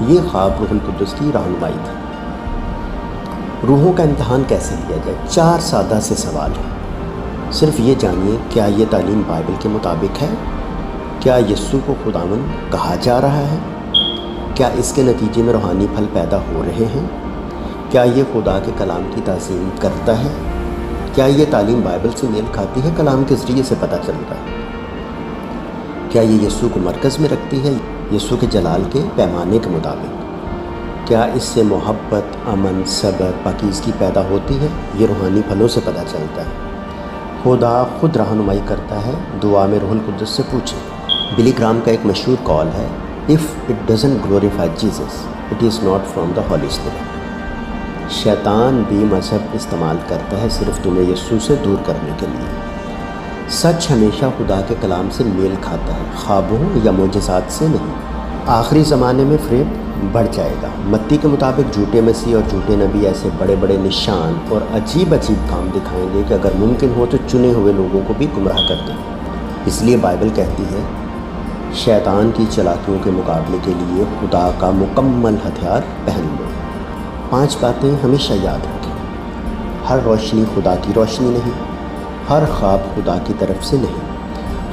یہ خواب روح القدس کی رہنمائی تھا۔ روحوں کا امتحان کیسے لیا جائے؟ 4 سادہ سے سوال ہیں۔ صرف یہ جانیے، کیا یہ تعلیم بائبل کے مطابق ہے؟ کیا یسوع کو خداوند کہا جا رہا ہے؟ کیا اس کے نتیجے میں روحانی پھل پیدا ہو رہے ہیں؟ کیا یہ خدا کے کلام کی تعظیم کرتا ہے؟ کیا یہ تعلیم بائبل سے میل کھاتی ہے؟ کلام کے ذریعے سے پتہ چلتا ہے۔ کیا یہ یسوع کو مرکز میں رکھتی ہے، یسوع کے جلال کے پیمانے کے مطابق؟ کیا اس سے محبت، امن، صبر، پاکیزگی پیدا ہوتی ہے؟ یہ روحانی پھلوں سے پتہ چلتا ہے۔ خدا خود رہنمائی کرتا ہے، دعا میں روح القدس سے پوچھیں۔ بلی گرام کا ایک مشہور قول ہے، "If it doesn't glorify Jesus, it is not from the Holy Spirit." شیطان بھی مذہب استعمال کرتا ہے صرف تمہیں یسوع سے دور کرنے کے لیے۔ سچ ہمیشہ خدا کے کلام سے میل کھاتا ہے، خوابوں یا معجزات سے نہیں۔ آخری زمانے میں فریب بڑھ جائے گا۔ متی کے مطابق جھوٹے مسیح اور جھوٹے نبی ایسے بڑے بڑے نشان اور عجیب عجیب کام دکھائیں گے کہ اگر ممکن ہو تو چنے ہوئے لوگوں کو بھی گمراہ کر دیں۔ اس لیے بائبل کہتی ہے، شیطان کی چلاکیوں کے مقابلے کے لیے خدا کا مکمل ہتھیار پہن لو۔ 5 باتیں ہمیشہ یاد رکھیں۔ ہر روشنی خدا کی روشنی نہیں، ہر خواب خدا کی طرف سے نہیں،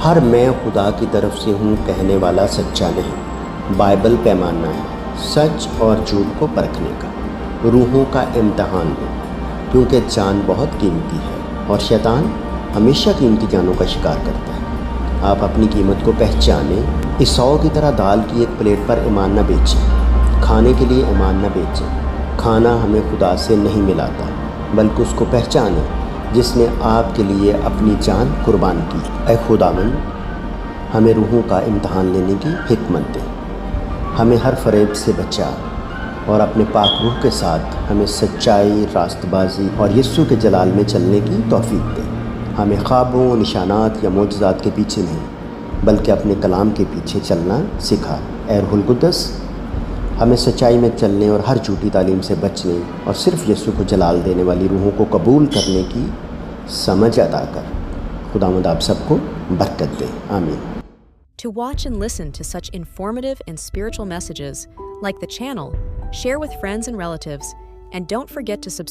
ہر میں خدا کی طرف سے ہوں کہنے والا سچا نہیں۔ بائبل پیمانہ ہے سچ اور جھوٹ کو پرکھنے کا۔ روحوں کا امتحان لو، کیونکہ جان بہت قیمتی ہے اور شیطان ہمیشہ قیمتی جانوں کا شکار کرتا ہے۔ آپ اپنی قیمت کو پہچانیں۔ عیساؤ کی طرح دال کی ایک پلیٹ پر ایمان نہ بیچیں، کھانے کے لیے ایمان نہ بیچیں۔ کھانا ہمیں خدا سے نہیں ملاتا، بلکہ اس کو پہچانیں جس نے آپ کے لیے اپنی جان قربان کی۔ اے خداوند، ہمیں روحوں کا امتحان لینے کی حکمت دے، ہمیں ہر فریب سے بچا اور اپنے پاک روح کے ساتھ ہمیں سچائی، راست بازی اور یسوع کے جلال میں چلنے کی توفیق دے۔ ہمیں خوابوں، نشانات یا معجزات کے پیچھے نہیں، بلکہ اپنے کلام کے پیچھے چلنا سکھا۔ اے روح القدس، ہمیں سچائی میں چلنے اور ہر جھوٹی تعلیم سے بچنے اور صرف یسوع کو جلال دینے والی روحوں کو قبول کرنے کی سمجھ عطا کر۔ خداوند آپ سب کو برکت دے، آمین۔ To watch and listen to such informative and spiritual messages, like the channel, share with friends and relatives, and don't forget to subscribe